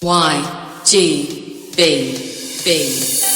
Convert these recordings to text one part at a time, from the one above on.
Y G B B B.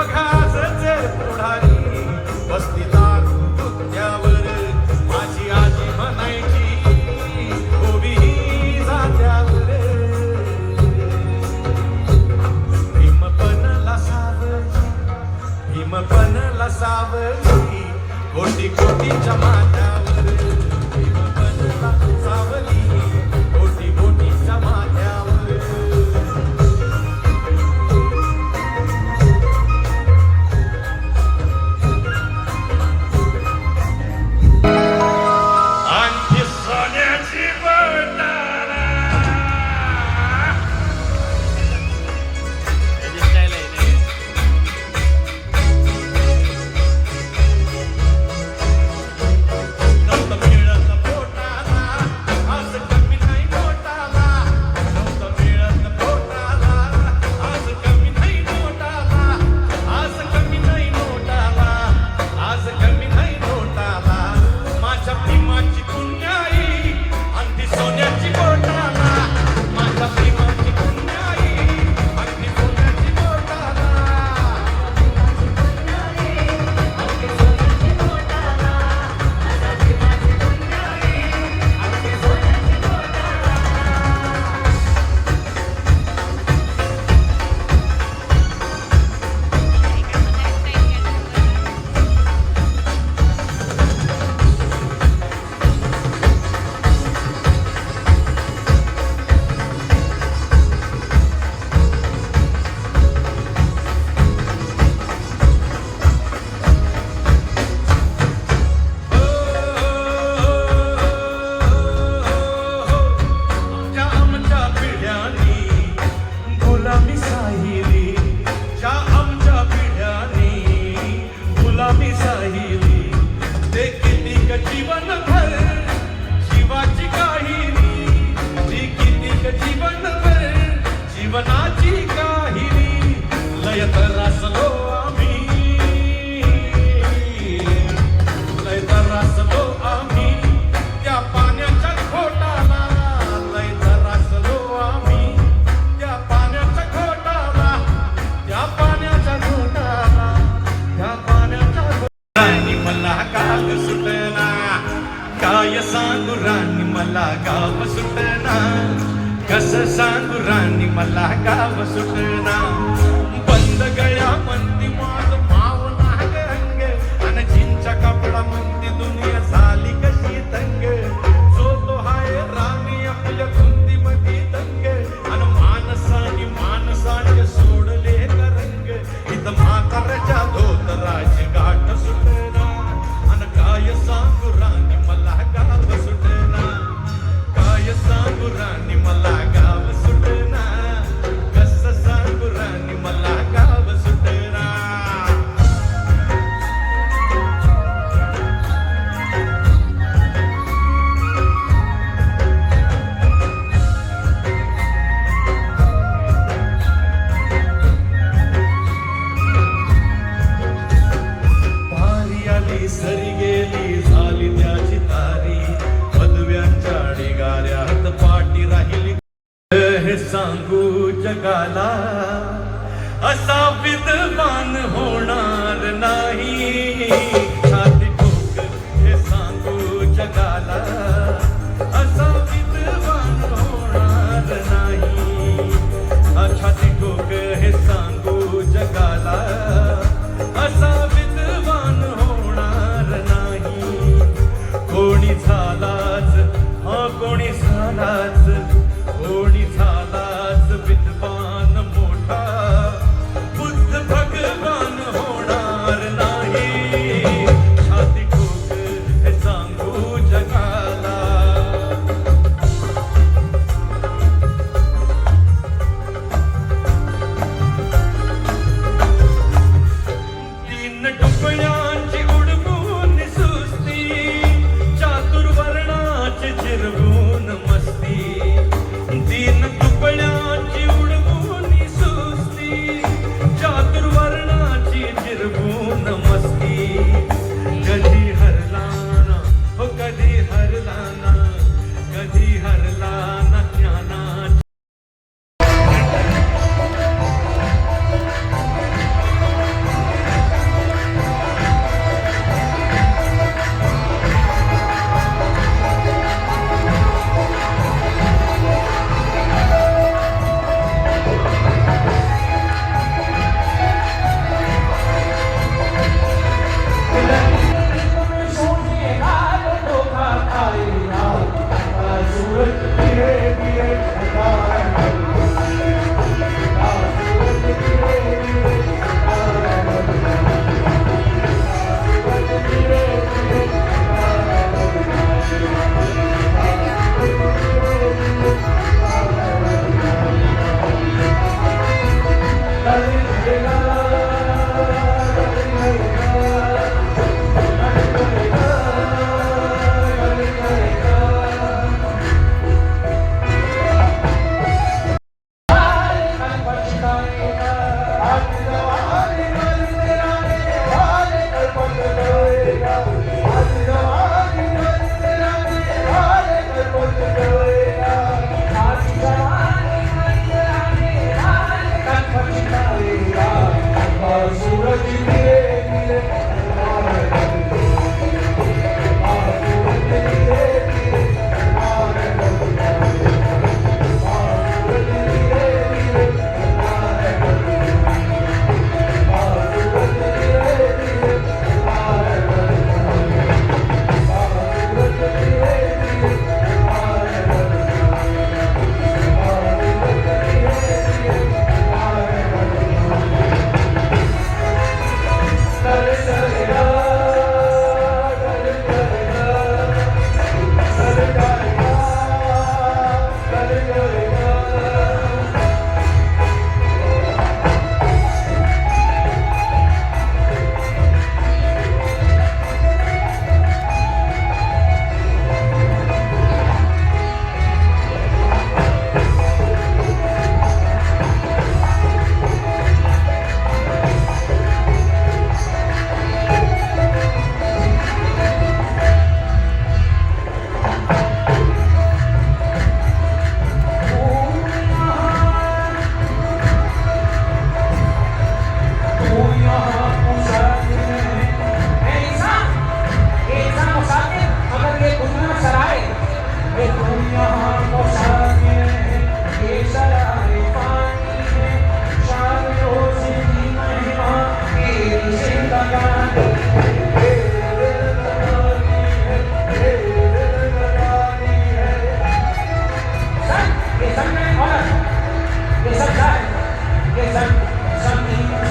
अवघाच पुढारी वस्तीदार दुत्यावर माझी आजी म्हणायची उभी जात्यावर भीमपणला सावली कोटी कोटीच्या माथ्यावर भीमपणला सावली कोटी कोटीच्या माथ्यावर आणखी सोन्याची बोटाला नव्हतं मिळत पोटाला आज कमी नाही पोटाला नव्हतं मिळत पोटाला आज कमी नाही पोटाला आज कमी नाही नोटाला आज कमी नाही नोटाला माझ्या प्रेमाची पुण्याई अगदी सोन्याची बोटाला माझ्या प्रेमाची पुण्याई अगदी सोन्याची बोटाला आमच्या पिढ्यांनी गुलामी साहिली आमच्या पिढ्यांनी गुलामी साहिली ते कितीक जीवनभर जीवाची काहिली ती कितीक जीवनभर जीवनाची काहिली लयत रसलो आम्ही लयत रसलो आम्ही त्या पाण्याच्या घोटाला लयत रसलो आम्ही त्या पाण्याच्या घोटाला त्या पाण्याच्या घोटाला त्या पाण्याच्या राणी मला गाव सुटना काय सांगू राणी मला गाव सुटना कसं सांगू राणी मला गाव सुटना बंद गळ्या म्हणती माझ माव नाग रंग आणि चिंचा कपडा म्हणती दुनिया झाली कशी तंग जो तो हाय राणी आपल्या धुंदी मध्ये तंग आणि माणसाने माणसाने सोडले रंग इथं म्हाताऱ्याच्या धोतराची गाठ सुटना आणि काय सांगू राणी मला गाव सुटना काय सांगू राणी मला गाव सुटना कसं सांगू राणी मला गाव सुटना पारी आली सरी गेली झाली त्याची तारी पदव्यांच्या ढिगाऱ्यात पाठी राहिली हे सांगू जगाला असा विद्वान होणार नाही छाती ठोक हे सांगू जगाला असा विद्वान होणार नाही छाती ठोक हे सांगू जगाला असा विद्वान होणार नाही कोणी झालाच कोणी झालाच कोणी झालाच विद्वान मोठा बुद्ध भगवान होणार नाही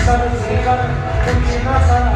नमस्कार श्रीकार दक्षिणाचा